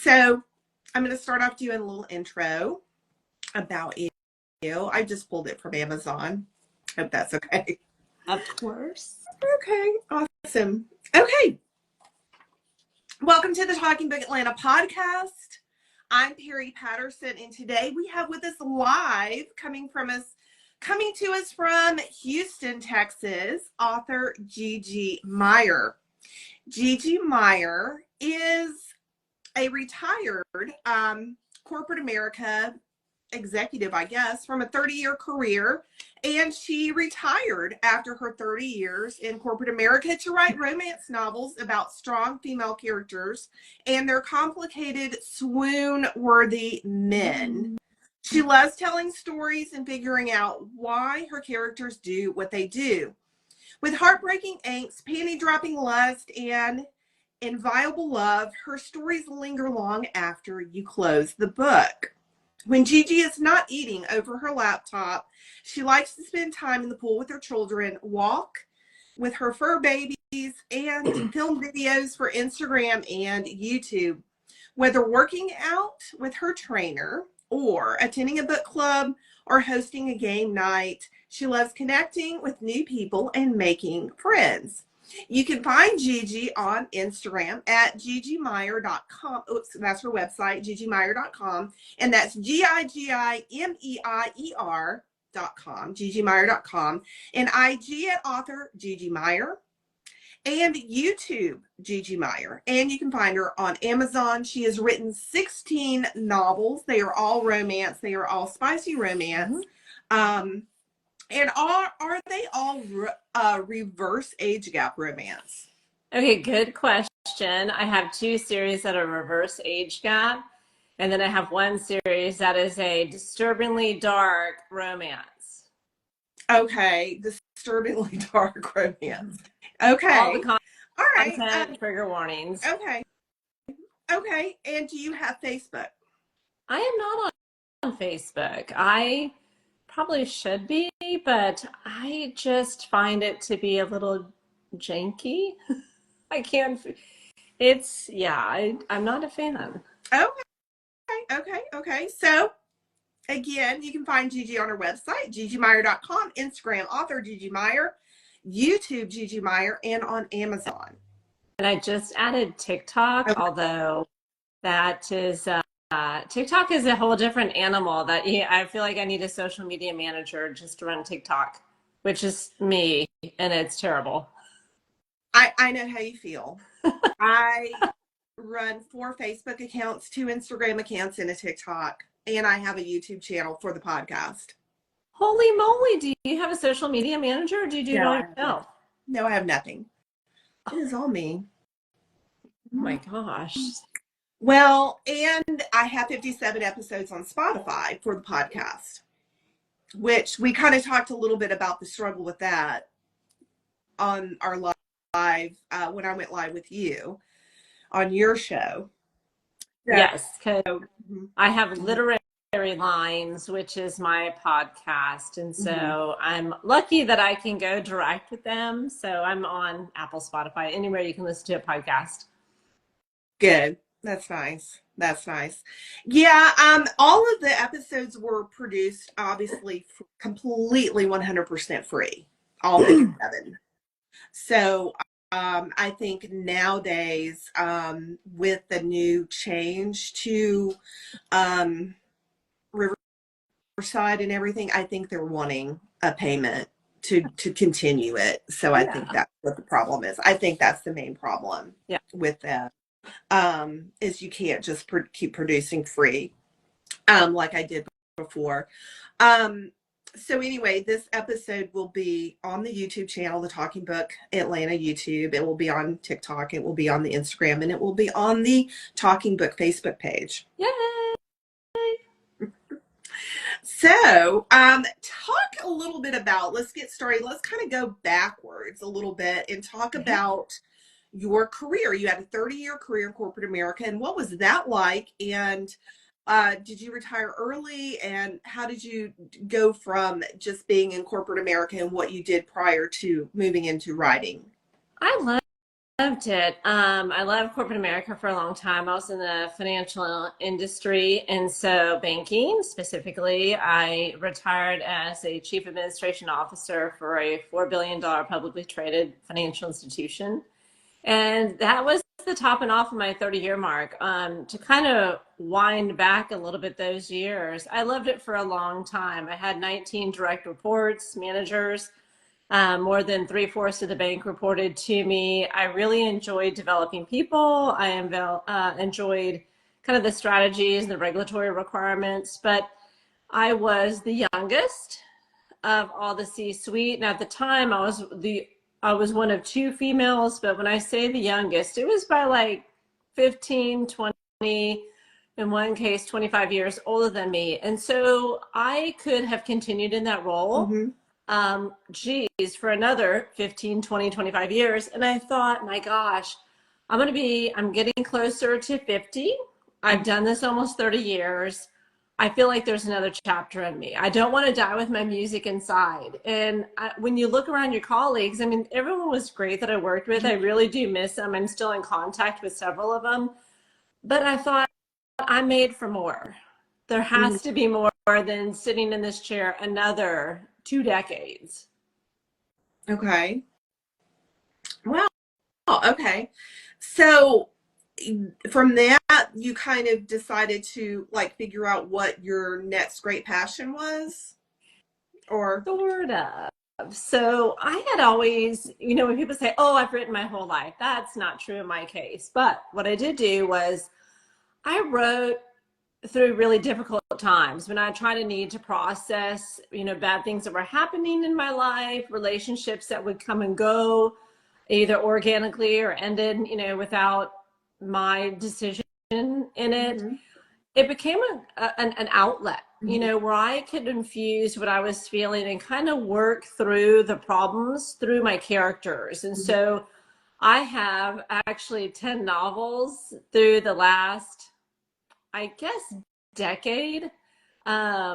So I'm going to start off doing a little intro about you. I just pulled it from Amazon. Hope that's okay. Of course. Okay, awesome. Okay, welcome to the Talking Book Atlanta podcast. I'm Perrie Patterson, and today we have with us live, coming to us from Houston, Texas, author GiGi Meier. GiGi Meier is a retired corporate America executive, I guess, from a 30-year career. And she retired after her 30 years in corporate America to write romance novels about strong female characters and their complicated, swoon-worthy men. She loves telling stories and figuring out why her characters do what they do. With heartbreaking angst, panty-dropping lust, and inviolable love, her stories linger long after you close the book. When GiGi is not eating over her laptop, she likes to spend time in the pool with her children, walk with her fur babies, and film videos for Instagram and YouTube. Whether working out with her trainer or attending a book club or hosting a game night, she loves connecting with new people and making friends. You can find GiGi on Instagram at gigimeier.com. Oops, that's her website, gigimeier.com. And that's gigimeier.com, gigimeier.com. And IG at author GiGi Meier. And YouTube, GiGi Meier. And you can find her on Amazon. She has written 16 novels. They are all romance. They are all spicy romance. And are they all reverse age gap romance? Okay, good question. I have two series that are reverse age gap, and then I have one series that is a disturbingly dark romance. Okay, disturbingly dark romance. Okay. All the All right. content, trigger warnings. Okay. And do you have Facebook? I am not on Facebook. I probably should be, but I just find it to be a little janky. I can't. I'm not a fan. Okay. So, again, you can find GiGi on her website, gigimeier.com, Instagram, author GiGi Meier, YouTube, GiGi Meier, and on Amazon. And I just added TikTok, although that is TikTok is a whole different animal. I feel like I need a social media manager just to run TikTok, which is me, and it's terrible. I know how you feel. I run 4 Facebook accounts, 2 Instagram accounts, and a TikTok, and I have a YouTube channel for the podcast. Holy moly! Do you have a social media manager, or do you do it all yourself? No, I have nothing. It is all me. Oh my gosh. Well, and I have 57 episodes on Spotify for the podcast, which we kind of talked a little bit about the struggle with that on our live when I went live with you on your show. Yes, because I have literary lines, which is my podcast, and so I'm lucky that I can go direct with them. So I'm on Apple, Spotify, anywhere you can listen to a podcast. Good. That's nice. Yeah, all of the episodes were produced, obviously, completely 100% free. All 57. So I think nowadays, with the new change to Riverside and everything, I think they're wanting a payment to continue it. So I think that's what the problem is. I think that's the main problem with that. Is you can't just keep producing free like I did before. So anyway, this episode will be on the YouTube channel, the Talking Book Atlanta YouTube. It will be on TikTok. It will be on the Instagram, and it will be on the Talking Book Facebook page. Yay! So, talk a little bit about, let's get started. Let's kind of go backwards a little bit and talk about your career. You had a 30-year career in corporate America, and what was that like? And did you retire early? And how did you go from just being in corporate America and what you did prior to moving into writing? I loved it. I loved corporate America for a long time. I was in the financial industry, and so banking specifically. I retired as a chief administration officer for a $4 billion publicly traded financial institution. And that was the top and off of my 30-year mark. To kind of wind back a little bit those years, I loved it for a long time. I had 19 direct reports, managers. More than three-fourths of the bank reported to me. I really enjoyed developing people. I enjoyed kind of the strategies and the regulatory requirements, but I was the youngest of all the C-suite. And at the time, I was one of two females, but when I say the youngest, it was by like 15, 20, in one case, 25 years older than me. And so I could have continued in that role. Mm-hmm. For another 15, 20, 25 years. And I thought, my gosh, I'm getting closer to 50. I've done this almost 30 years. I feel like there's another chapter in me. I don't want to die with my music inside. And when you look around your colleagues, I mean, everyone was great that I worked with. I really do miss them. I'm still in contact with several of them. But I thought, I'm made for more. There has to be more than sitting in this chair another 2 decades. Okay. Wow. Okay. So from that, you kind of decided to like figure out what your next great passion was, or sort of. So I had always, when people say, oh, I've written my whole life, that's not true in my case. But what I did do was I wrote through really difficult times when I tried to need to process, bad things that were happening in my life, relationships that would come and go, either organically or ended, without my decision in it. It became an outlet, where I could infuse what I was feeling and kind of work through the problems through my characters. And so I have actually 10 novels through the last, I guess, decade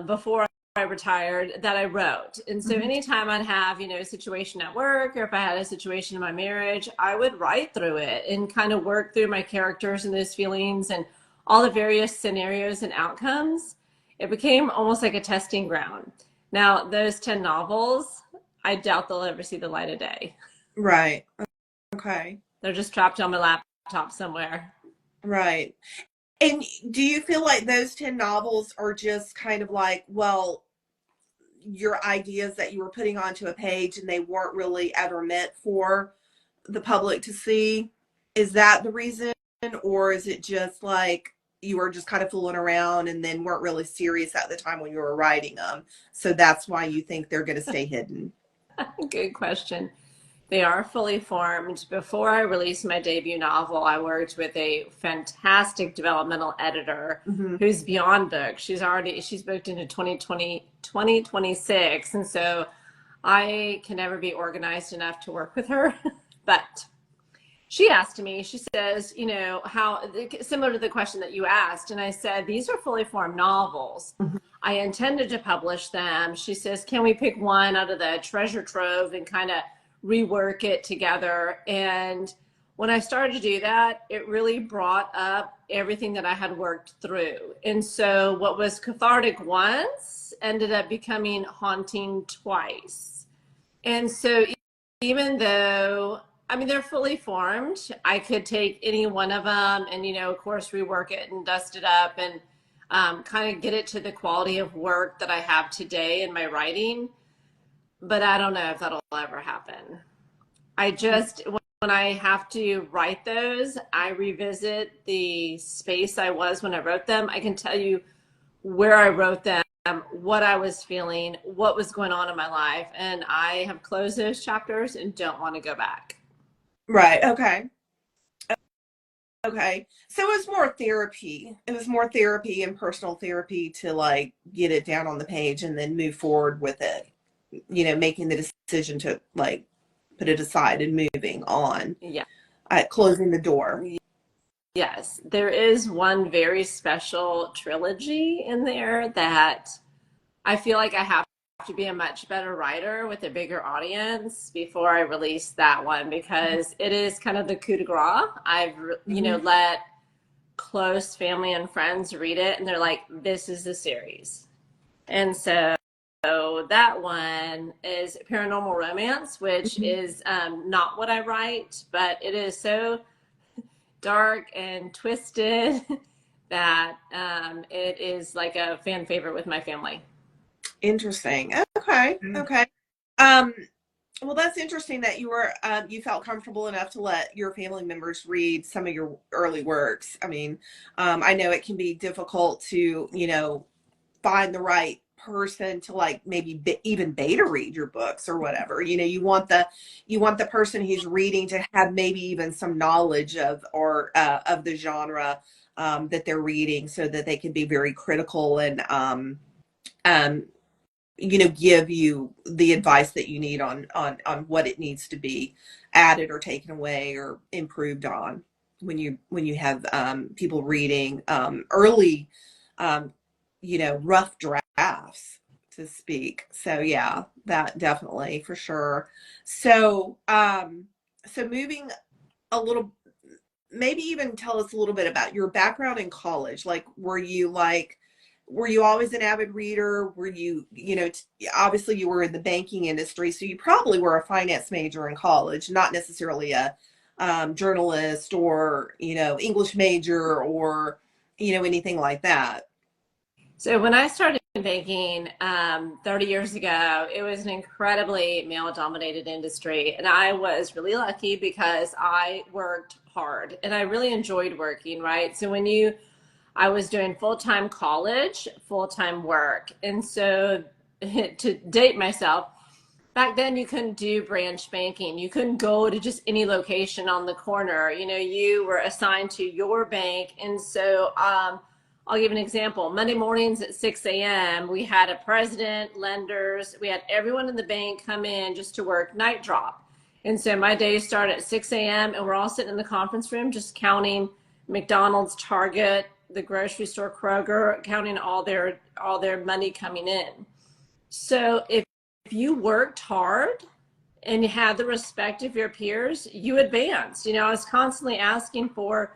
before I retired that I wrote. And so anytime I'd have, a situation at work, or if I had a situation in my marriage, I would write through it and kind of work through my characters and those feelings and all the various scenarios and outcomes. It became almost like a testing ground. Now, those 10 novels, I doubt they'll ever see the light of day. Right. Okay. They're just trapped on my laptop somewhere. Right. And do you feel like those 10 novels are just kind of like, well, your ideas that you were putting onto a page and they weren't really ever meant for the public to see? Is that the reason? Or is it just like you were just kind of fooling around and then weren't really serious at the time when you were writing them? So that's why you think they're going to stay hidden? Good question. They are fully formed. Before I released my debut novel, I worked with a fantastic developmental editor who's beyond booked. She's booked into 2026. And so I can never be organized enough to work with her. But she asked me, she says, how, similar to the question that you asked. And I said, these are fully formed novels. I intended to publish them. She says, can we pick one out of the treasure trove and kind of rework it together? And when I started to do that, it really brought up everything that I had worked through. And so what was cathartic once ended up becoming haunting twice. And so even though, they're fully formed, I could take any one of them and, of course, rework it and dust it up and kind of get it to the quality of work that I have today in my writing. But I don't know if that'll ever happen. When I have to write those, I revisit the space I was when I wrote them. I can tell you where I wrote them, what I was feeling, what was going on in my life. And I have closed those chapters and don't want to go back. Right. Okay. Okay. So it was more therapy. It was more therapy and personal therapy to like get it down on the page and then move forward with it. Making the decision to like put it aside and moving on. Yeah. Closing the door. Yes. There is one very special trilogy in there that I feel like I have to be a much better writer with a bigger audience before I release that one, because it is kind of the coup de grace. I've, let close family and friends read it, and they're like, this is the series. And so that one is paranormal romance, which is not what I write, but it is so dark and twisted that it is like a fan favorite with my family. Interesting. Okay. Okay. Well, that's interesting that you felt comfortable enough to let your family members read some of your early works. I mean, I know it can be difficult to, find the right person to like maybe even beta read your books or whatever. You want the person who's reading to have maybe even some knowledge of of the genre that they're reading, so that they can be very critical and um, give you the advice that you need on what it needs to be added or taken away or improved on when you have people reading early rough drafts, to speak. So yeah, that definitely, for sure. So so moving a little, maybe even tell us a little bit about your background in college. Like, were you always an avid reader? Were you, obviously you were in the banking industry, so you probably were a finance major in college, not necessarily a journalist or, English major or, anything like that. So when I started banking 30 years ago, it was an incredibly male-dominated industry, and I was really lucky because I worked hard and I really enjoyed working, right? So I was doing full-time college, full-time work, and so to date myself, back then you couldn't do branch banking. You couldn't go to just any location on the corner. You were assigned to your bank, and so I'll give an example. Monday mornings at 6 a.m., we had a president, lenders, we had everyone in the bank come in just to work night drop. And so my days start at 6 a.m. and we're all sitting in the conference room just counting McDonald's, Target, the grocery store, Kroger, counting all their money coming in. So if you worked hard and you had the respect of your peers, you advanced. I was constantly asking for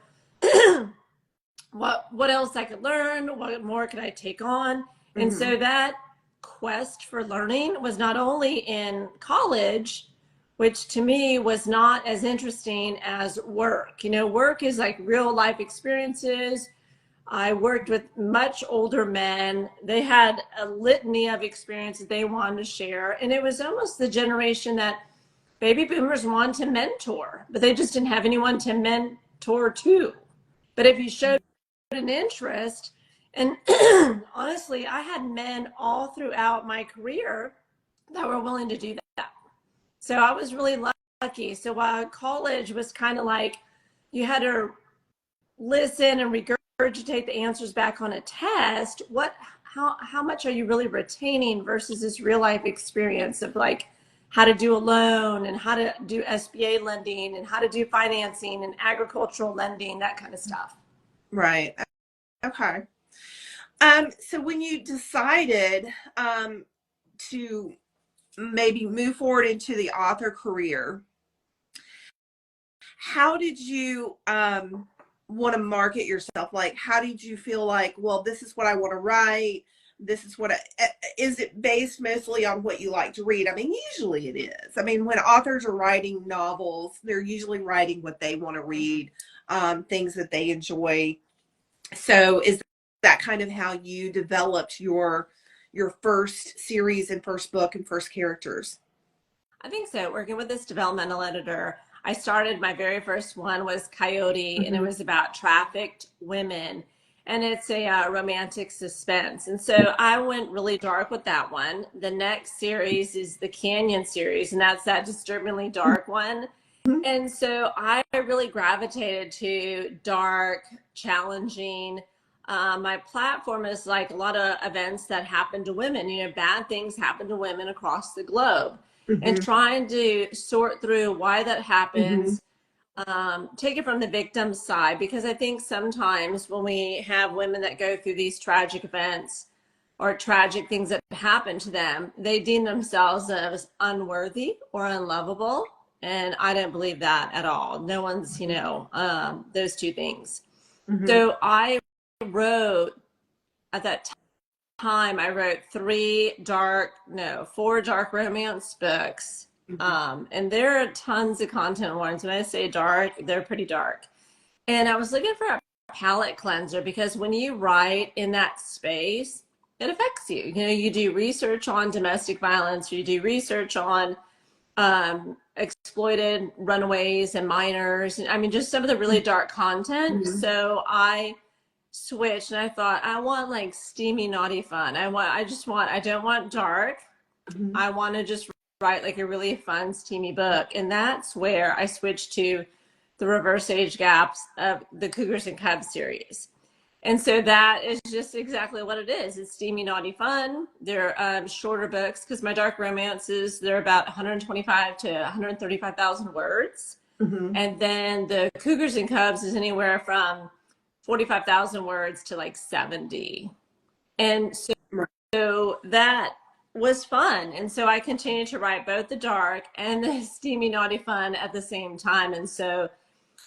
what else I could learn, what more could I take on. And so that quest for learning was not only in college, which to me was not as interesting as work. Work is like real life experiences. I worked with much older men. They had a litany of experiences they wanted to share. And it was almost the generation that baby boomers wanted to mentor, but they just didn't have anyone to mentor to. But if you showed an interest, and honestly, I had men all throughout my career that were willing to do that. So I was really lucky. So while college was kind of like you had to listen and regurgitate the answers back on a test, how much are you really retaining versus this real life experience of like how to do a loan and how to do SBA lending and how to do financing and agricultural lending, that kind of stuff. Right. Okay. So when you decided to maybe move forward into the author career, how did you want to market yourself? Like, how did you feel like, well, this is what I want to write? This is is it based mostly on what you like to read? I mean, usually it is. I mean, when authors are writing novels, they're usually writing what they want to read, things that they enjoy. So is that kind of how you developed your first series and first book and first characters? I think so. Working with this developmental editor, I started, my very first one was Coyote, and it was about trafficked women. And it's a romantic suspense. And so I went really dark with that one. The next series is the Canyon series, and that's that disturbingly dark one. And so I really gravitated to dark, challenging. My platform is like a lot of events that happen to women. Bad things happen to women across the globe. And trying to sort through why that happens, take it from the victim's side, because I think sometimes when we have women that go through these tragic events, or tragic things that happen to them, they deem themselves as unworthy or unlovable. And I don't believe that at all. No one's, those two things. Mm-hmm. So I wrote at that time, I wrote four dark romance books. And there are tons of content warnings. When I say dark, they're pretty dark. And I was looking for a palate cleanser because when you write in that space, it affects you. You do research on domestic violence, you do research on exploited runaways and minors. I mean, just some of the really dark content. Mm-hmm. So I switched and I thought, I want like steamy, naughty fun. I don't want dark. Mm-hmm. I want to just write like a really fun, steamy book. And that's where I switched to the reverse age gaps of the Cougars and Cubs series. And so that is just exactly what it is. It's steamy, naughty fun. They're shorter books because my dark romances, they're about 125 to 135,000 words. Mm-hmm. And then the Cougars and Cubs is anywhere from 45,000 words to like 70. And so that was fun. And so I continued to write both the dark and the steamy, naughty fun at the same time. And so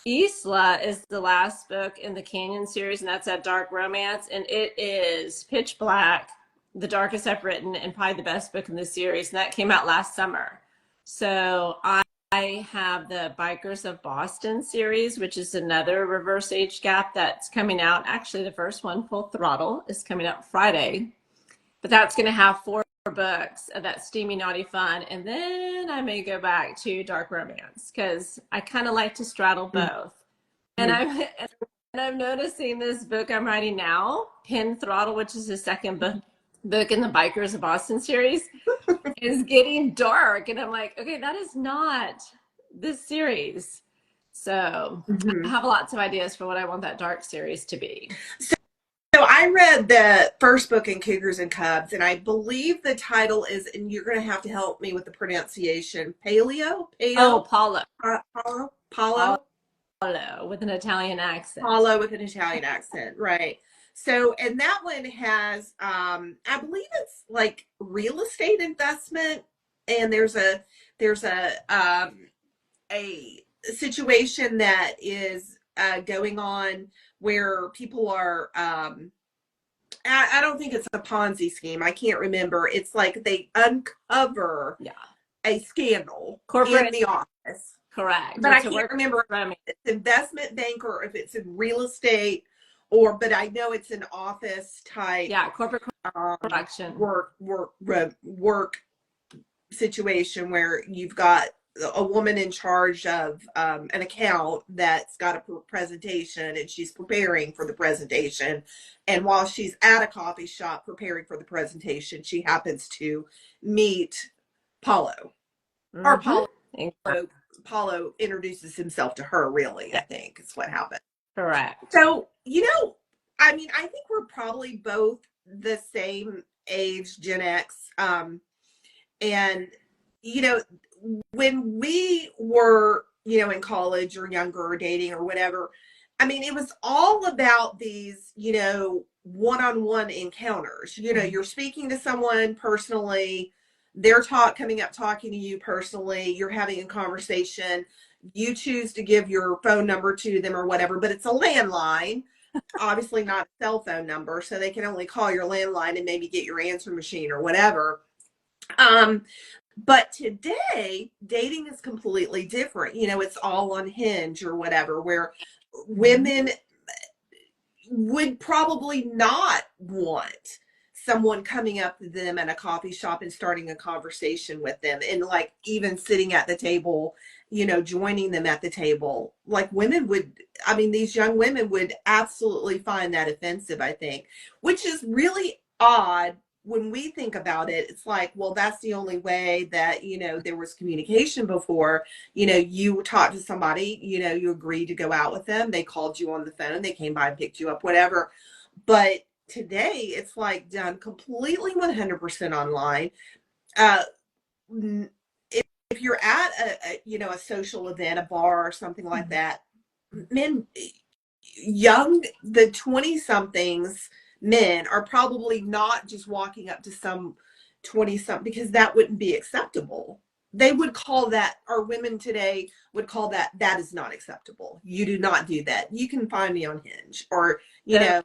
Isla is the last book in the Canyon series, and that's that dark romance. And it is pitch black, the darkest I've written, and probably the best book in the series. And that came out last summer. So I have the Bikers of Boston series, which is another reverse age gap that's coming out. Actually, the first one, Full Throttle, is coming out Friday. But that's going to have 4 books of that steamy, naughty fun. And then I may go back to dark romance because I kind of like to straddle both. Mm-hmm. And I'm noticing this book I'm writing now, Pin Throttle, which is the second book in the Bikers of Boston series, is getting dark. And I'm like, okay, that is not this series. So I have lots of ideas for what I want that dark series to be. So I read the first book in Cougars and Cubs, and I believe the title is, and you're going to have to help me with the pronunciation, Paulo with an Italian accent. Paulo with an Italian accent, right. So, and that one has, I believe it's like real estate investment, and there's a situation that is going on where people are, I don't think it's a Ponzi scheme. I can't remember. It's like they uncover a scandal in the office. Correct. But I can't remember if it's investment bank or if it's in real estate, but I know it's an office type. Yeah, corporate production. Work situation where you've got a woman in charge of an account that's got a presentation, and she's preparing for the presentation. And while she's at a coffee shop preparing for the presentation, she happens to meet Paulo. Mm-hmm. Or Paulo introduces himself to her, really, I think is what happened. Correct. So, I mean, I think we're probably both the same age, Gen X. And, when we were, in college or younger or dating or whatever, I mean, it was all about these, one-on-one encounters. You're speaking to someone personally, they're coming up talking to you personally, you're having a conversation, you choose to give your phone number to them or whatever, but it's a landline, obviously not a cell phone number, so they can only call your landline and maybe get your answer machine or whatever. But today, dating is completely different. It's all on Hinge or whatever, where women would probably not want someone coming up to them at a coffee shop and starting a conversation with them, and like even sitting at the table, joining them at the table. Like these young women would absolutely find that offensive, I think, which is really odd. When we think about it, it's like, well, that's the only way that, there was communication before. You talked to somebody, you agreed to go out with them. They called you on the phone. They came by and picked you up, whatever. But today it's like done completely 100% online. If you're at a social event, a bar or something like that, the 20 somethings, men are probably not just walking up to some 20 something, because that wouldn't be acceptable. They would call that, or women today would call that, that is not acceptable. You do not do that. You can find me on Hinge, or, you know,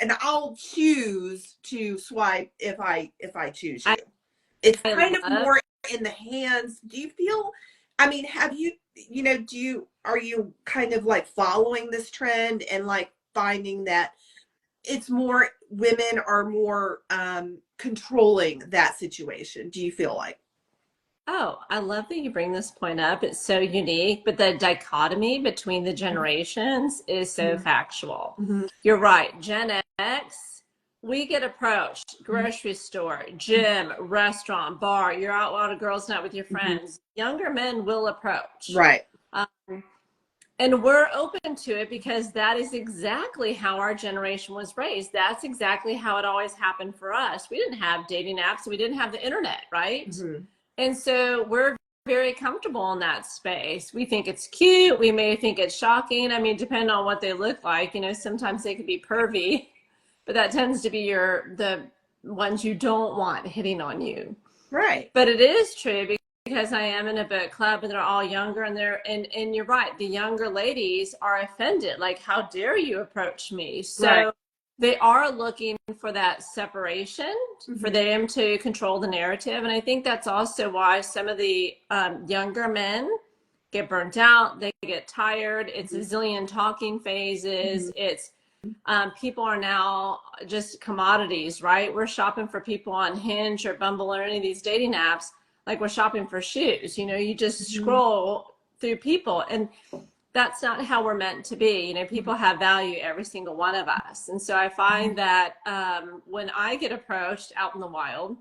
and I'll choose to swipe if I choose you. It's I kind of love. more in the hands. Do you feel, I mean, have you, you know, are you kind of like following this trend and like finding that it's more, women are more controlling that situation? Do you feel like? Oh, I love that you bring this point up. It's so unique, but the dichotomy between the generations is so Mhm. factual. Mhm. You're right. Gen X, we get approached, Mhm. grocery store, gym, restaurant, bar, you're out on a girls' night with your Mhm. friends. Younger men will approach. Right. Um, and we're open to it because that is exactly how our generation was raised. That's exactly how it always happened for us. We didn't have dating apps, we didn't have the internet, right? Mhm. And so we're very comfortable in that space. We think it's cute. We may think it's shocking. I mean, depending on what they look like, you know, sometimes they could be pervy, but that tends to be the ones you don't want hitting on you. Right. But it is true because I am in a book club and they're all younger and you're right, the younger ladies are offended. Like, how dare you approach me? Right. So they are looking for that separation, for Mhm. them to control the narrative. And I think that's also why some of the younger men get burnt out, they get tired. It's a zillion talking phases. Mhm. It's people are now just commodities, right? We're shopping for people on Hinge or Bumble or any of these dating apps like we're shopping for shoes. You know, you just Mhm. scroll through people, and that's not how we're meant to be. You know, Mhm. people have value, every single one of us. And so I find that when I get approached out in the wild,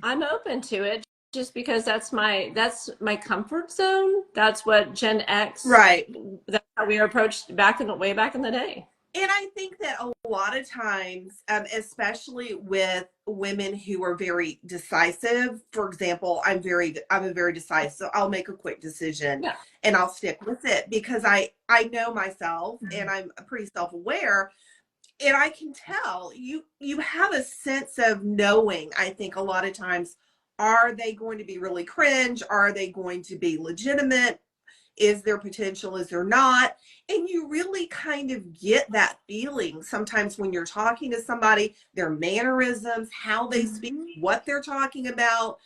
I'm open to it just because that's my comfort zone. That's what Gen X, Right. that's how we were approached way back in the day. And I think that a lot of times, especially with women who are very decisive, for example, I'm a very decisive, so I'll make a quick decision Yeah. and I'll stick with it because I know myself and I'm pretty self-aware, and I can tell you have a sense of knowing. I think a lot of times, are they going to be really cringe? Are they going to be legitimate? Is there potential? Is there not? And you really kind of get that feeling sometimes when you're talking to somebody, their mannerisms, how they speak, what they're talking about,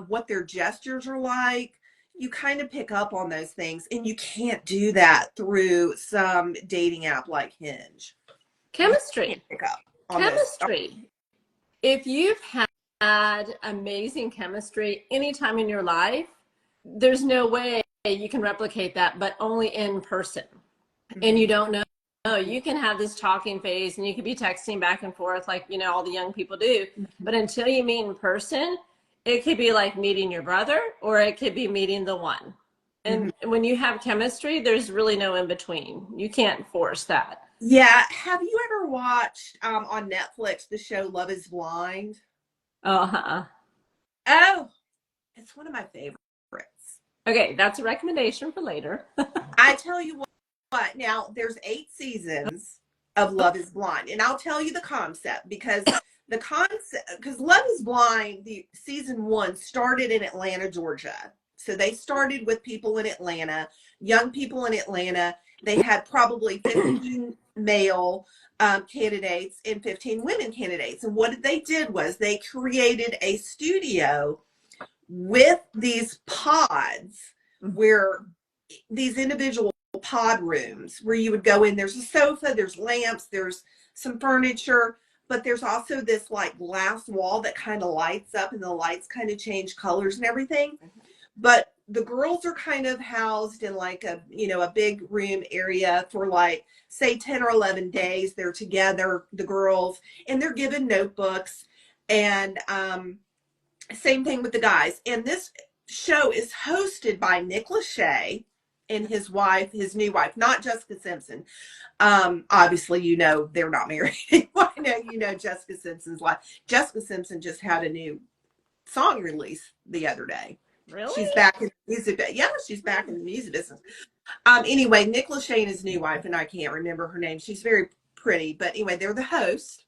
what their gestures are like. You kind of pick up on those things, and you can't do that through some dating app like Hinge. You can't Chemistry. pick up on those. Chemistry. If you've had amazing chemistry anytime in your life, there's no way you can replicate that, but only in person. And you Mhm. don't know. You can have this talking phase and you could be texting back and forth like, you know, all the young people do. Mhm. But until you meet in person, it could be like meeting your brother or it could be meeting the one. Mhm. And when you have chemistry, there's really no in between. You can't force that. Yeah. Have you ever watched on Netflix the show Love is Blind? Uh-huh. Oh, it's one of my favorites. Okay, that's a recommendation for later. I tell you what, now there's 8 seasons of Love is Blind, and I'll tell you the concept because Love is Blind, the season one started in Atlanta, Georgia. So they started with people in Atlanta, young people in Atlanta. They had probably 15 male candidates and 15 women candidates. And what they did was they created a studio with these pods where these individual pod rooms where you would go in, there's a sofa, there's lamps, there's some furniture, but there's also this like glass wall that kind of lights up and the lights kind of change colors and everything. But the girls are kind of housed in like a, you know, a big room area for like say 10 or 11 days. They're together, the girls, and they're given notebooks, and same thing with the guys. And this show is hosted by Nick Lachey and his wife, his new wife, not Jessica Simpson. Obviously, you know, they're not married. I know you know Jessica Simpson's wife. Jessica Simpson just had a new song release the other day. Really? She's back in the music. Yeah, she's back in the music business. Anyway, Nick Lachey and his new wife, and I can't remember her name. She's very pretty, but anyway, they're the hosts.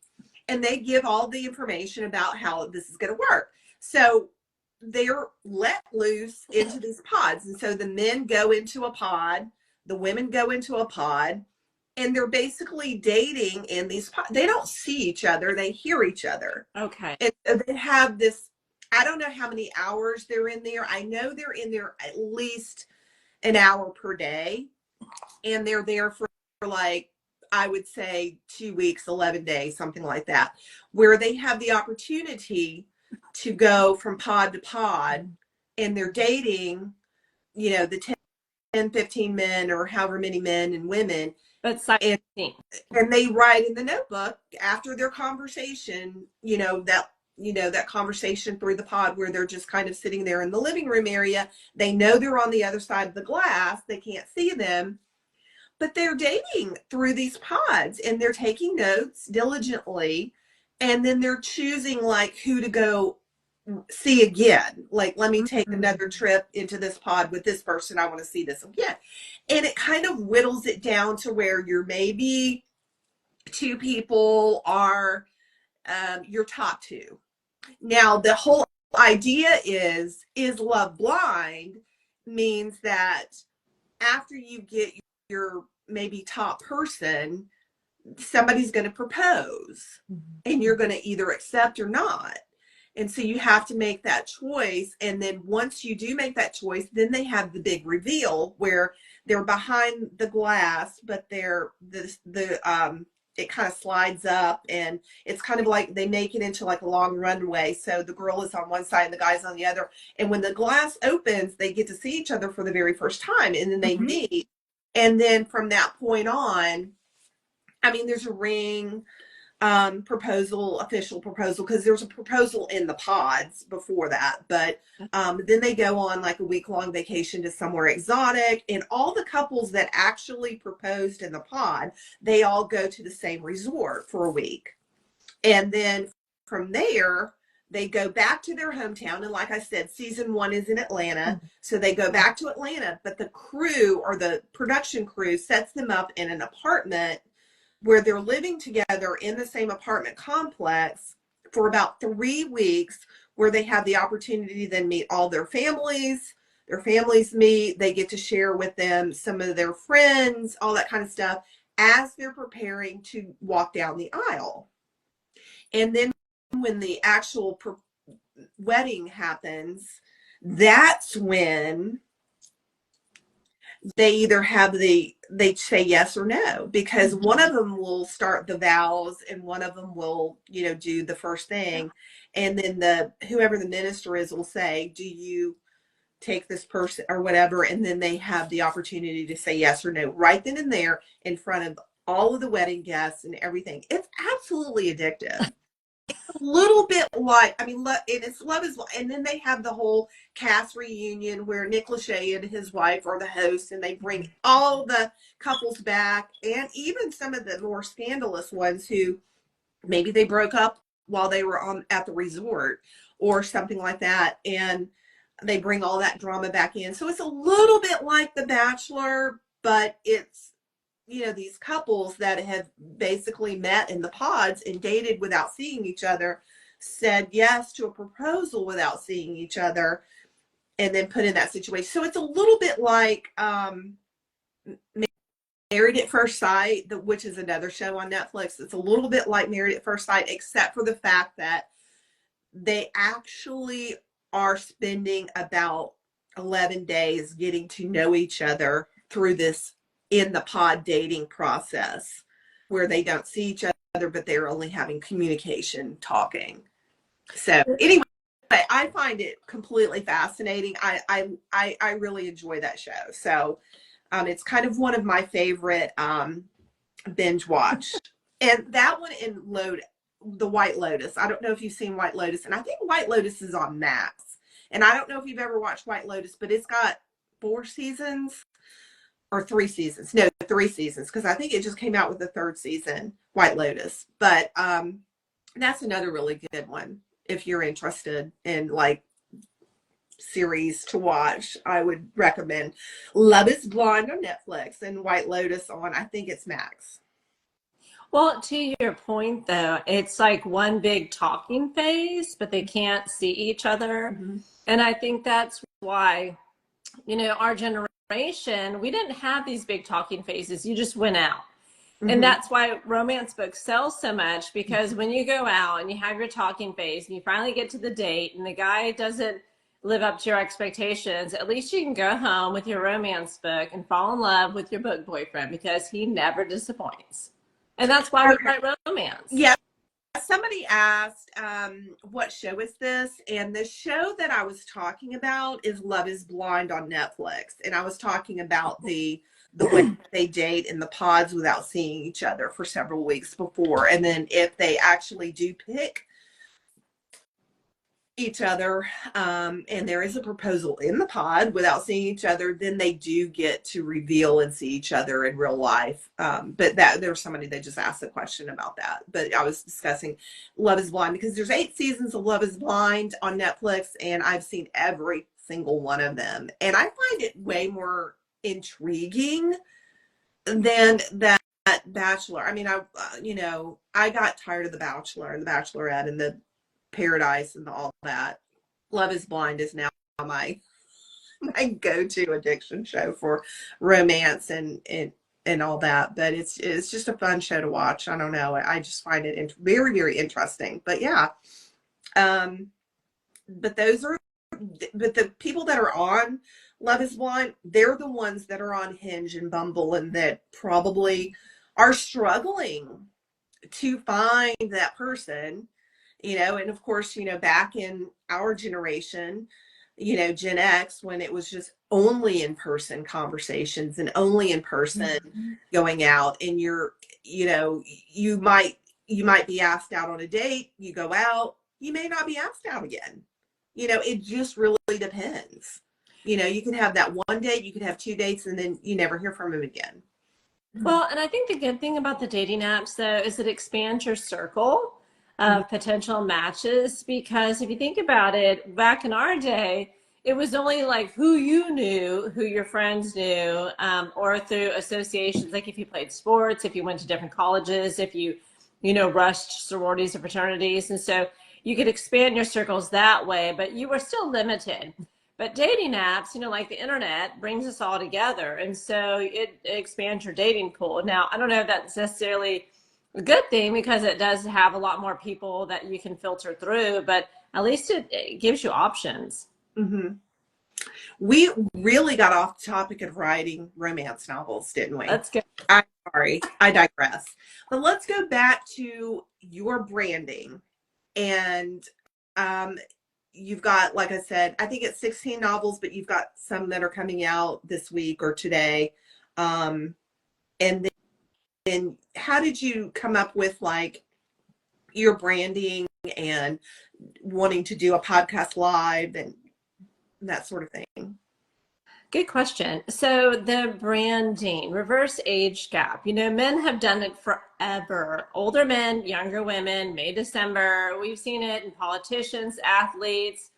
and they give all the information about how this is going to work. So they're let loose into these pods. And so the men go into a pod, the women go into a pod, and they're basically dating in these pods. They don't see each other, they hear each other. Okay. And so they have this, I don't know how many hours they're in there. I know they're in there at least an hour per day. And they're there for like, I would say 2 weeks, 11 days, something like that, where they have the opportunity to go from pod to pod, and they're dating, you know, the 10, 15 men or however many men and women. But and they write in the notebook after their conversation, that conversation through the pod where they're just kind of sitting there in the living room area. They know they're on the other side of the glass. They can't see them, but they're dating through these pods, and they're taking notes diligently. And then they're choosing like who to go see again. Like, let me take another trip into this pod with this person. I want to see this again. And it kind of whittles it down to where you're maybe 2 people are your top 2. Now, the whole idea is love blind means that after you get your maybe top person, somebody's going to propose, and you're going to either accept or not. And so you have to make that choice. And then once you do make that choice, then they have the big reveal where they're behind the glass, but it kind of slides up, and it's kind of like they make it into like a long runway. So the girl is on one side and the guy's on the other. And when the glass opens, they get to see each other for the very first time, and then they meet. And then from that point on, I mean, there's a ring, official proposal, because there's a proposal in the pods before that. But then they go on like a week-long vacation to somewhere exotic, and all the couples that actually proposed in the pod, they all go to the same resort for a week. And then from there, they go back to their hometown. And like I said, season 1 is in Atlanta. So they go back to Atlanta, but the crew, or the production crew, sets them up in an apartment where they're living together in the same apartment complex for about 3 weeks, where they have the opportunity to then meet all their families. Their families meet, they get to share with them some of their friends, all that kind of stuff, as they're preparing to walk down the aisle. And then when the actual wedding happens, that's when they either have they say yes or no, because one of them will start the vows and one of them will, do the first thing. And then whoever the minister is will say, do you take this person or whatever? And then they have the opportunity to say yes or no right then and there in front of all of the wedding guests and everything. It's absolutely addictive. A little bit like, it's Love is, and then they have the whole cast reunion where Nick Lachey and his wife are the hosts, and they bring all the couples back, and even some of the more scandalous ones who maybe they broke up while they were at the resort or something like that, and they bring all that drama back in. So it's a little bit like The Bachelor, but it's, these couples that have basically met in the pods and dated without seeing each other, said yes to a proposal without seeing each other, and then put in that situation. So it's a little bit like Married at First Sight, which is another show on Netflix. It's a little bit like Married at First Sight, except for the fact that they actually are spending about 11 days getting to know each other through this in the pod dating process, where they don't see each other, but they're only having communication, talking. So anyway, I find it completely fascinating. I really enjoy that show. So it's kind of one of my favorite binge watch. And that one in The White Lotus. I don't know if you've seen White Lotus, and I think White Lotus is on Max. And I don't know if you've ever watched White Lotus, but it's got 4 seasons. Or 3 seasons. No, 3 seasons, because I think it just came out with the 3rd season, White Lotus. But that's another really good one. If you're interested in like series to watch, I would recommend Love is Blind on Netflix and White Lotus on, I think it's Max. Well, to your point, though, it's like one big talking phase, but they can't see each other. Mm-hmm. And I think that's why, our generation, we didn't have these big talking phases. You just went out. And Mm-hmm. that's why romance books sell so much, because when you go out and you have your talking phase and you finally get to the date and the guy doesn't live up to your expectations, at least you can go home with your romance book and fall in love with your book boyfriend, because he never disappoints. And that's why we Okay. write romance. Yeah. Somebody asked, what show is this? And the show that I was talking about is Love is Blind on Netflix. And I was talking about the way they date in the pods without seeing each other for several weeks before. And then if they actually do pick each other, and there is a proposal in the pod without seeing each other, then they do get to reveal and see each other in real life. But that there was somebody that just asked a question about that. But I was discussing Love is Blind because there's 8 seasons of Love is Blind on Netflix, and I've seen every single one of them. And I find it way more intriguing than that Bachelor. I mean, I got tired of the Bachelor and the Bachelorette and the Paradise and all that. Love is Blind is now my go-to addiction show for romance and all that. But it's just a fun show to watch. I don't know. I just find it very, very interesting. But yeah, but the people that are on Love is Blind, they're the ones that are on Hinge and Bumble and that probably are struggling to find that person. And of course, back in our generation, Gen X, when it was just only in person conversations and only in person going out, and you might be asked out on a date, you go out, you may not be asked out again. It just really depends. You can have that one date, you could have 2 dates, and then you never hear from him again. Well, and I think the good thing about the dating apps, though, is it expands your circle of potential matches. Because if you think about it, back in our day, it was only like who you knew, who your friends knew, or through associations, like if you played sports, if you went to different colleges, if rushed sororities or fraternities. And so you could expand your circles that way, but you were still limited. But dating apps, like the internet, brings us all together. And so it expands your dating pool. Now, I don't know if that's necessarily a good thing, because it does have a lot more people that you can filter through, but at least it gives you options. Mm-hmm. We really got off the topic of writing romance novels, didn't we? Let's go. I'm sorry, I digress. But let's go back to your branding. And you've got, like I said, I think it's 16 novels, but you've got some that are coming out this week or today. And then how did you come up with like your branding and wanting to do a podcast live and that sort of thing? Good question. So the branding, reverse age gap. Men have done it forever. Older men, younger women, May, December. We've seen it in politicians, athletes,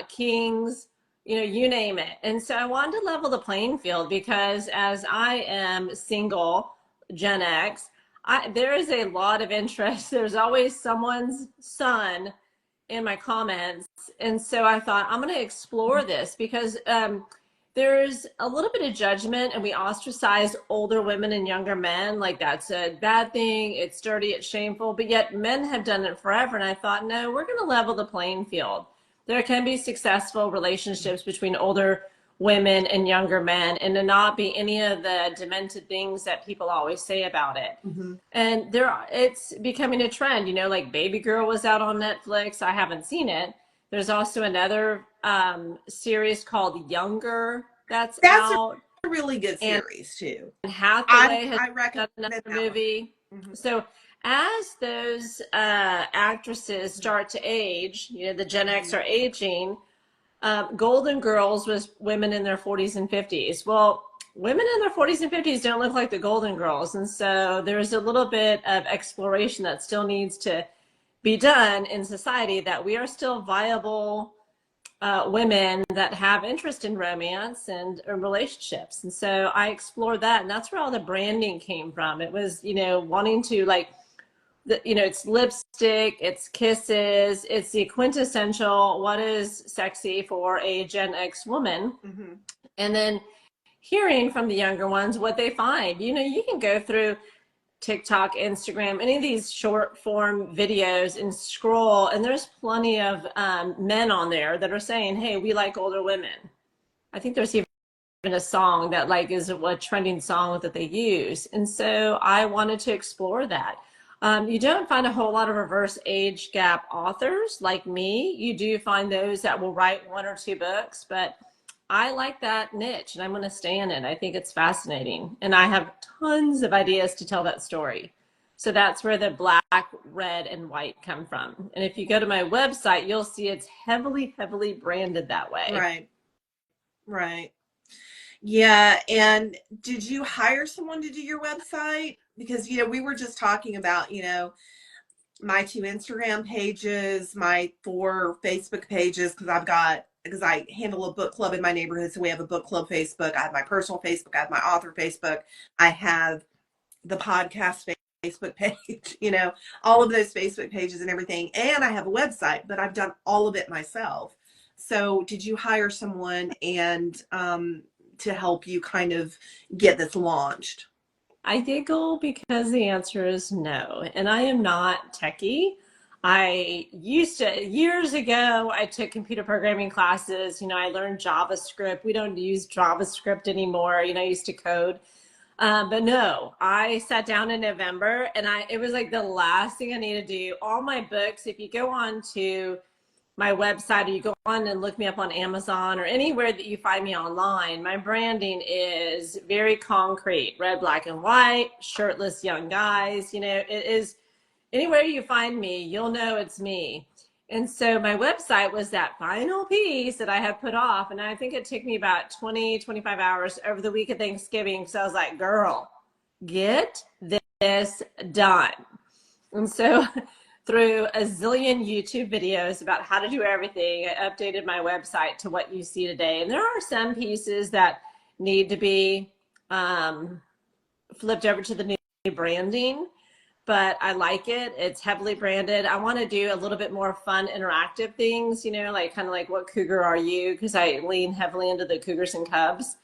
kings, you name it. And so I wanted to level the playing field, because as I am single, Gen X, there is a lot of interest. There's always someone's son in my comments. And so I thought, I'm going to explore this, because there's a little bit of judgment, and we ostracize older women and younger men like that's a bad thing, it's dirty, it's shameful, but yet men have done it forever. And I thought, no, we're going to level the playing field. There can be successful relationships between older women and younger men, and to not be any of the demented things that people always say about it. Mm-hmm. And it's becoming a trend. Like Baby Girl was out on Netflix. I haven't seen it. There's also another series called Younger that's out. A really good series too. And Hathaway has I done recommend another that movie. Mm-hmm. So as those actresses start to age, the Gen X are aging. Golden Girls was women in their 40s and 50s. Well, women in their 40s and 50s don't look like the Golden Girls. And so there's a little bit of exploration that still needs to be done in society, that we are still viable women that have interest in romance and relationships. And so I explored that, and that's where all the branding came from. It was, wanting to like, it's lipstick, it's kisses, it's the quintessential what is sexy for a Gen X woman. Mm-hmm. And then hearing from the younger ones what they find. You can go through TikTok, Instagram, any of these short form videos and scroll, and there's plenty of men on there that are saying, hey, we like older women. I think there's even a song that like is a trending song that they use. And so I wanted to explore that. You don't find a whole lot of reverse age gap authors like me. You do find those that will write 1 or 2 books, but I like that niche and I'm going to stay in it. I think it's fascinating. And I have tons of ideas to tell that story. So that's where the black, red, and white come from. And if you go to my website, you'll see it's heavily, heavily branded that way. Right. Right. Yeah. And did you hire someone to do your website? Because, we were just talking about, my 2 Instagram pages, my 4 Facebook pages, because I handle a book club in my neighborhood. So we have a book club Facebook. I have my personal Facebook. I have my author Facebook. I have the podcast Facebook page, all of those Facebook pages and everything. And I have a website, but I've done all of it myself. So did you hire someone and to help you kind of get this launched? I giggle because the answer is no. And I am not techie. I used to, years ago, I took computer programming classes. I learned JavaScript. We don't use JavaScript anymore. I used to code. But no, I sat down in November and it was like the last thing I needed to do. All my books, if you go on to my website or you go on and look me up on Amazon or anywhere that you find me online, my branding is very concrete: red, black, and white, shirtless young guys. It is anywhere you find me, you'll know it's me. And so my website was that final piece that I had put off. And I think it took me about 20, 25 hours over the week of Thanksgiving. So I was like, girl, get this done. And so through a zillion YouTube videos about how to do everything, I updated my website to what you see today. And there are some pieces that need to be flipped over to the new branding, but I like it. It's heavily branded. I want to do a little bit more fun, interactive things, like kind of like what cougar are you? Because I lean heavily into the cougars and cubs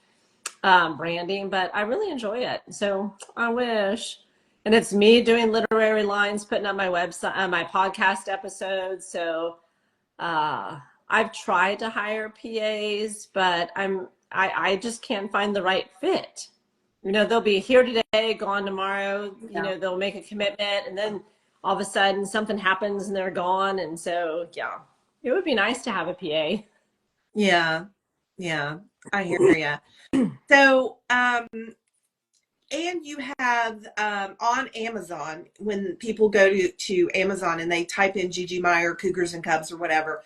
branding, but I really enjoy it. So I wish. And it's me doing literary lines, putting up my website, my podcast episodes. So I've tried to hire PAs, but I just can't find the right fit. They'll be here today, gone tomorrow. Yeah. They'll make a commitment, and then all of a sudden something happens and they're gone. And so, yeah, it would be nice to have a PA. Yeah. Yeah. I hear you. So, and you have on Amazon, when people go to Amazon and they type in GiGi Meier, Cougars and Cubs or whatever,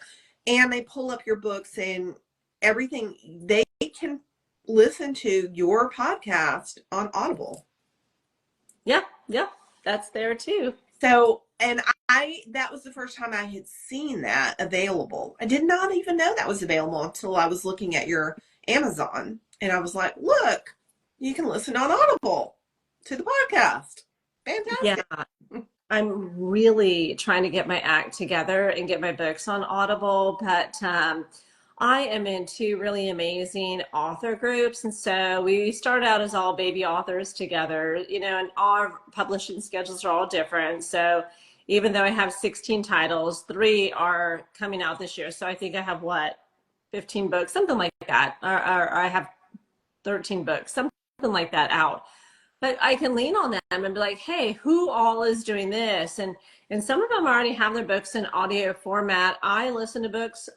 and they pull up your books and everything, they can listen to your podcast on Audible. Yeah, that's there too. So, and that was the first time I had seen that available. I did not even know that was available until I was looking at your Amazon, and I was like, look, you can listen on Audible to the podcast. Fantastic. Yeah. I'm really trying to get my act together and get my books on Audible, but I am in 2 really amazing author groups. And so we started out as all baby authors together, and our publishing schedules are all different. So even though I have 16 titles, 3 are coming out this year. So I think I have 15 books, something like that. Or I have 13 books, something like that out. But I can lean on them and be like, hey, who all is doing this? And some of them already have their books in audio format. I listen to books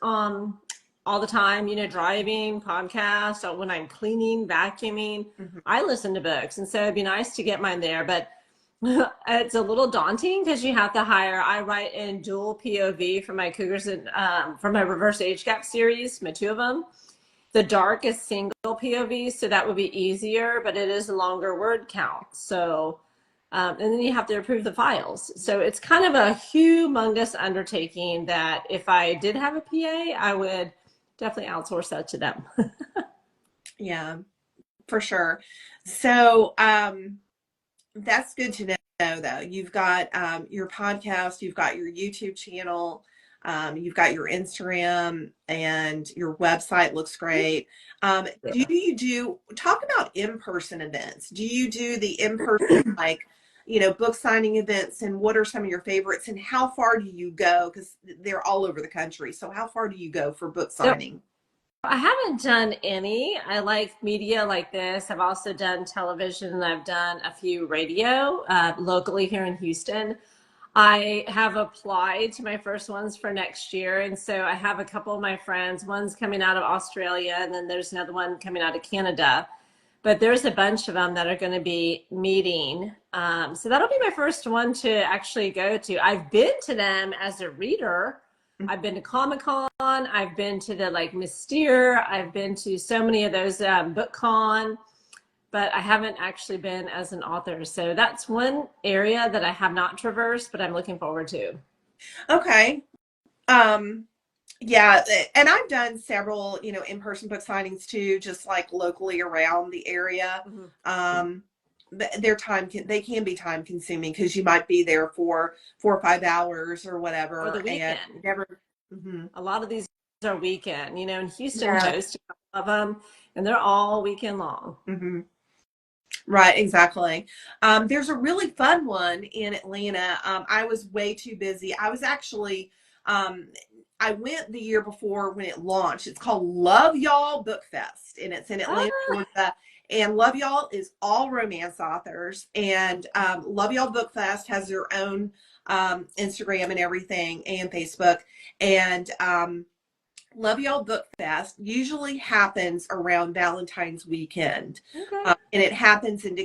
all the time, driving, podcasts, when I'm cleaning, vacuuming, I listen to books. And so it'd be nice to get mine there. But it's a little daunting because you have to I write in dual POV for my Cougars and for my reverse age gap series, my 2 of them. The dark is single POV, so that would be easier, but it is a longer word count. So, and then you have to approve the files. So it's kind of a humongous undertaking that if I did have a PA, I would definitely outsource that to them. Yeah, for sure. So that's good to know, though. You've got your podcast, you've got your YouTube channel, you've got your Instagram, and your website looks great. Do you talk about in-person events? Do you do the in-person, like, book signing events, and what are some of your favorites, and how far do you go? Because they're all over the country. So how far do you go for book signing? I haven't done any. I like media like this. I've also done television and I've done a few radio locally here in Houston. I have applied to my first ones for next year. And so I have a couple of my friends. One's coming out of Australia, and then there's another one coming out of Canada. But there's a bunch of them that are going to be meeting. So that'll be my first one to actually go to. I've been to them as a reader. I've been to Comic-Con. I've been to the Mystere. I've been to so many of those BookCon, but I haven't actually been as an author. So that's one area that I have not traversed, but I'm looking forward to. Okay. Yeah, and I've done several, in-person book signings too, just like locally around the area. But they can be time consuming because you might be there for 4 or 5 hours or whatever. Or the weekend. And never. A lot of these are weekend, and Houston hosts a couple of them, and they're all weekend long. Right, exactly. There's a really fun one in Atlanta. I was way too busy. I was actually, I went the year before when it launched. It's called Love Y'all Book Fest, and it's in Atlanta, Georgia. And Love Y'all is all romance authors. And Love Y'all Book Fest has their own Instagram and everything, and Facebook. And Love Y'all Book Fest usually happens around Valentine's weekend. Okay. And it happens in the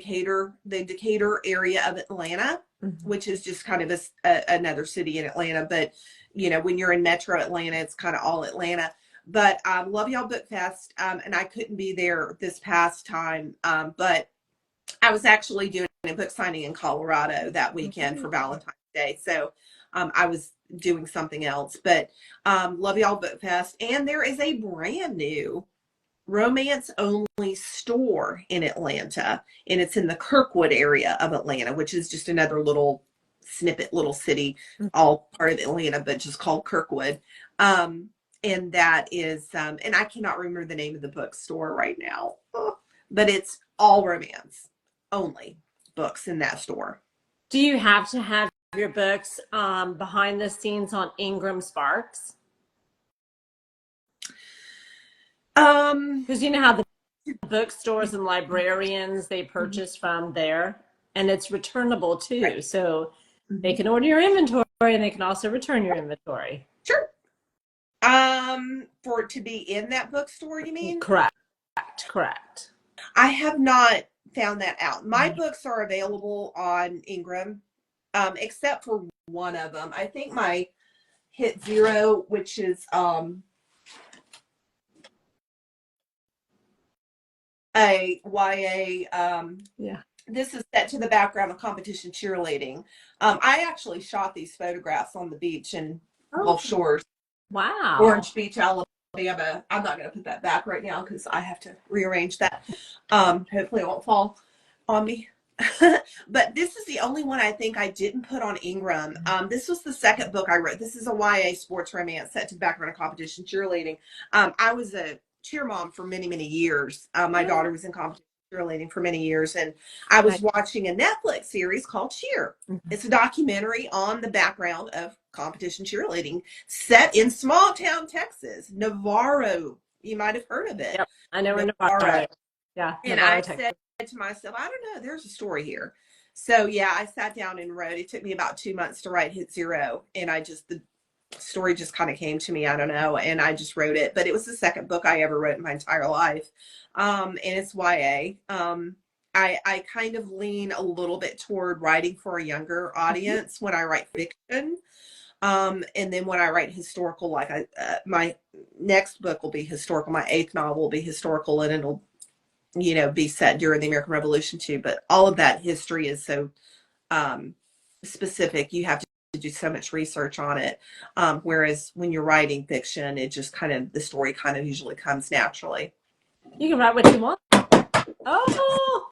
Decatur area of Atlanta, which is just kind of another city in Atlanta. But, when you're in metro Atlanta, it's kind of all Atlanta. But Love Y'all Book Fest, and I couldn't be there this past time, but I was actually doing a book signing in Colorado that weekend for Valentine's Day. So I was doing something else. But Love Y'all Book Fest. And there is a brand new romance-only store in Atlanta, and it's in the Kirkwood area of Atlanta, which is just another little city, all part of Atlanta, but just called Kirkwood. And that is, and I cannot remember the name of the bookstore right now, but it's all romance only books in that store. Do you have to have your books behind the scenes on Ingram Sparks? Because you know how the bookstores and librarians, they purchase from there, and it's returnable too. Right. So they can order your inventory and they can also return your inventory. Sure. For it to be in that bookstore, you mean? Correct. I have not found that out. My books are available on Ingram, except for one of them. I think my Hit Zero, which is a YA. This is set to the background of competition cheerleading. I actually shot these photographs on the beach in Gulf Shores. Wow. Orange Beach, Alabama. I'm not going to put that back right now because I have to rearrange that. Hopefully it won't fall on me. But this is the only one I think I didn't put on Ingram. This was the second book I wrote. This is a YA sports romance set to background of competition cheerleading. I was a cheer mom for many, many years. My daughter was in competition cheerleading for many years, and I was watching a Netflix series called Cheer. It's a documentary on the background of competition cheerleading set in small town Texas, Navarro. You might have heard of it. Yep, I know Navarro. Yeah, and Navarro, I Texas. said to myself, I don't know, there's a story here. So yeah, I sat down and wrote. It took me about 2 months to write Hit Zero, and the story just kind of came to me. I don't know, and I just wrote it. But it was the second book I ever wrote in my entire life, and it's YA. I kind of lean a little bit toward writing for a younger audience when I write fiction. And then when I write historical, like my next book will be historical. My 8th novel will be historical, and it'll, be set during the American Revolution too. But all of that history is so specific. You have to do so much research on it. Whereas when you're writing fiction, it just kind of, the story kind of usually comes naturally. You can write what you want. Oh,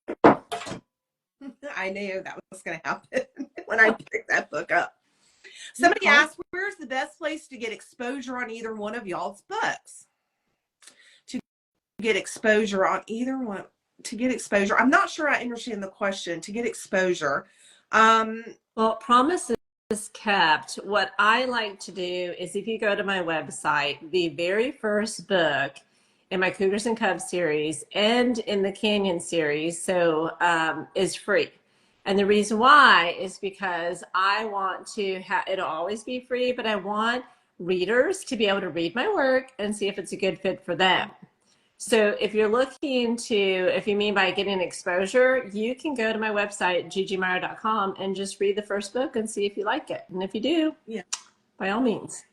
I knew that was going to happen when I picked that book up. Somebody asked, where's the best place to get exposure on either one of y'all's books? To get exposure on either one, to get exposure. I'm not sure I understand the question. To get exposure. Well, promises kept. What I like to do is, if you go to my website, the very first book in my Cougars and Cubs series and in the Canyon series, is free. And the reason why is because I want to have, it'll always be free, but I want readers to be able to read my work and see if it's a good fit for them. So if you're looking to, if you mean by getting exposure, you can go to my website, gigimeier.com, and just read the first book and see if you like it. And if you do, yeah, by all means.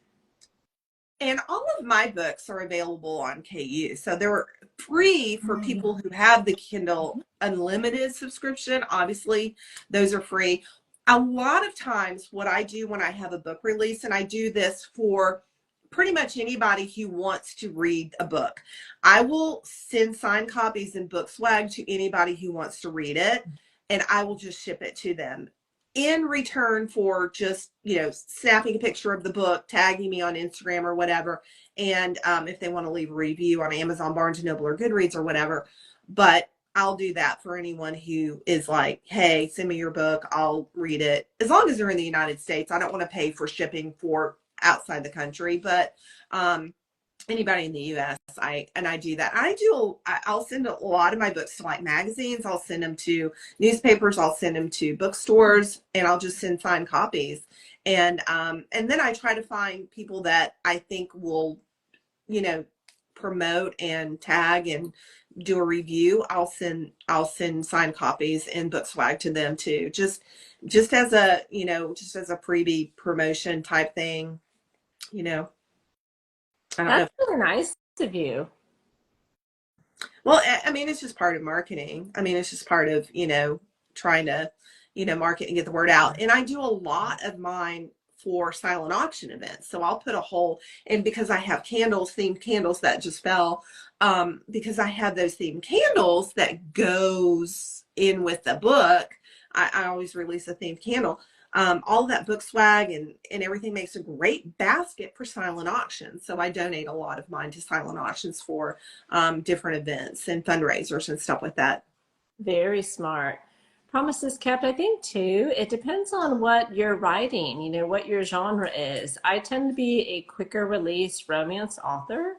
And all of my books are available on KU. So they're free for people who have the Kindle Unlimited subscription. Obviously, those are free. A lot of times what I do when I have a book release, and I do this for pretty much anybody who wants to read a book, I will send signed copies in book swag to anybody who wants to read it, and I will just ship it to them in return for just, snapping a picture of the book, tagging me on Instagram or whatever. And if they want to leave a review on Amazon, Barnes & Noble, or Goodreads or whatever. But I'll do that for anyone who is like, hey, send me your book, I'll read it. As long as they're in the United States. I don't want to pay for shipping for outside the country, but anybody in the US, I do that. I'll send a lot of my books to like magazines. I'll send them to newspapers. I'll send them to bookstores, and I'll just send signed copies. And then I try to find people that I think will, promote and tag and do a review. I'll send signed copies and book swag to them too. Just as a, just as a freebie promotion type thing, That's really nice of you. Well, I mean, it's just part of marketing. I mean, it's just part of, trying to, market and get the word out. And I do a lot of mine for silent auction events. So I'll put a whole, and because I have candles, themed candles that just fell, because I have those themed candles that goes in with the book, I always release a themed candle. All of that book swag and everything makes a great basket for silent auctions. So I donate a lot of mine to silent auctions for different events and fundraisers and stuff like that. Very smart. Promises kept, I think too, it depends on what you're writing, what your genre is. I tend to be a quicker release romance author.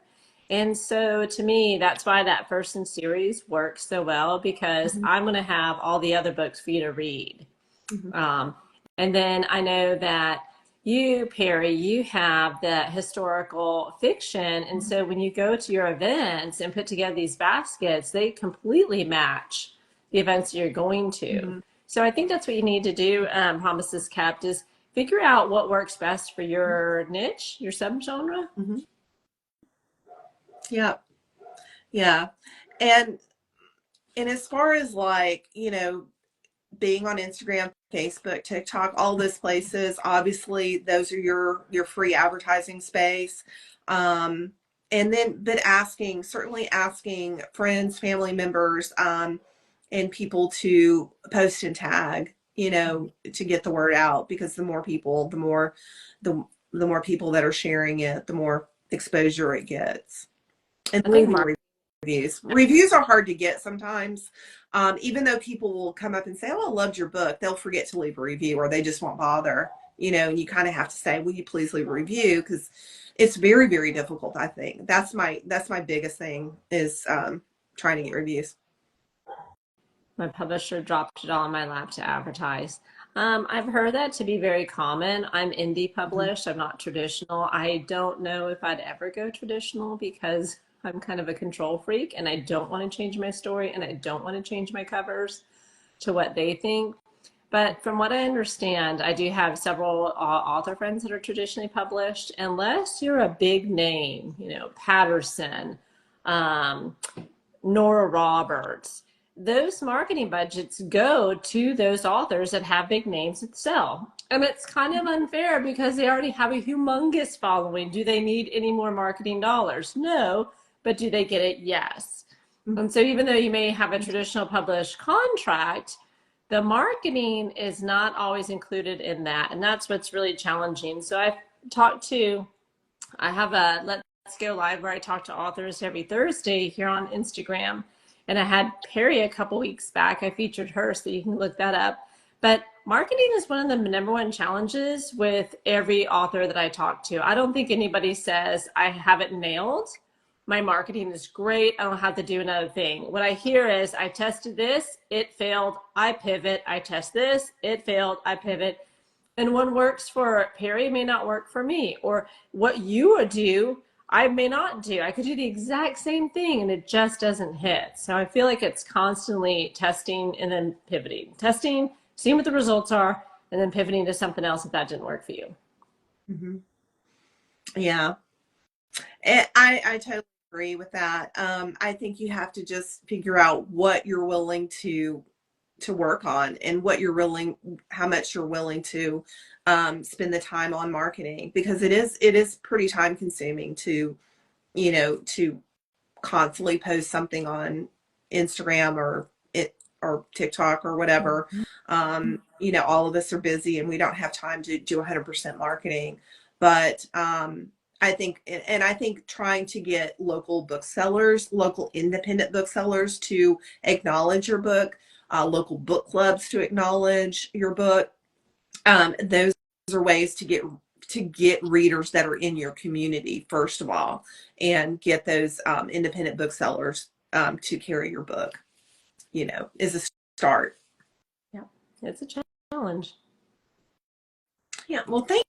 And so to me, that's why that first in series works so well, because I'm going to have all the other books for you to read. And then I know that you, Perrie, you have the historical fiction. And so when you go to your events and put together these baskets, they completely match the events you're going to. So I think that's what you need to do, Promises Kept, is figure out what works best for your niche, your subgenre. Yeah. Yeah. And as far as like, being on Instagram, Facebook, TikTok, all those places, obviously those are your free advertising space. And then, but certainly asking friends, family members, and people to post and tag, to get the word out, because the more people, the more people that are sharing it, the more exposure it gets. And leave reviews. Reviews are hard to get sometimes. Even though people will come up and say, oh, I loved your book, they'll forget to leave a review, or they just won't bother, and you kind of have to say, will you please leave a review? Because it's very, very difficult. I think that's my biggest thing is trying to get reviews. My publisher dropped it all in my lap to advertise. I've heard that to be very common. I'm indie published. I'm not traditional. I don't know if I'd ever go traditional because I'm kind of a control freak and I don't want to change my story and I don't want to change my covers to what they think. But from what I understand, I do have several author friends that are traditionally published. Unless you're a big name, Patterson, Nora Roberts, those marketing budgets go to those authors that have big names that sell. And it's kind of unfair because they already have a humongous following. Do they need any more marketing dollars? No. But do they get it? Yes. And so even though you may have a traditional published contract, the marketing is not always included in that. And that's what's really challenging. So I have a Let's Go Live where I talk to authors every Thursday here on Instagram. And I had Perrie a couple weeks back. I featured her, so you can look that up. But marketing is one of the number one challenges with every author that I talk to. I don't think anybody says, I have it nailed. My marketing is great. I don't have to do another thing. What I hear is, I tested this, it failed, I pivot. I test this, it failed, I pivot. And what works for Perrie may not work for me. Or what you would do, I may not do. I could do the exact same thing and it just doesn't hit. So I feel like it's constantly testing and then pivoting. Testing, seeing what the results are, and then pivoting to something else if that didn't work for you. Mm-hmm. Yeah. And I totally agree with that. I think you have to just figure out what you're willing to work on and how much you're willing to spend the time on marketing, because it is pretty time consuming to constantly post something on Instagram or TikTok or whatever. All of us are busy and we don't have time to do 100% marketing. But I think trying to get local booksellers, local independent booksellers to acknowledge your book, local book clubs to acknowledge your book, those are ways to get readers that are in your community, first of all, and get those independent booksellers to carry your book, is a start. Yeah, it's a challenge. Yeah, well, thank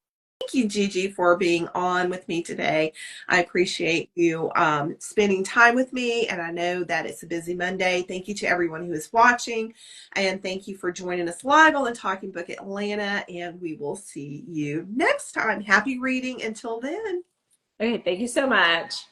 you, Gigi, for being on with me today. I appreciate you spending time with me, and I know that it's a busy Monday. Thank you to everyone who is watching, and thank you for joining us live on the Talking Book Atlanta, and we will see you next time. Happy reading until then. Okay, thank you so much.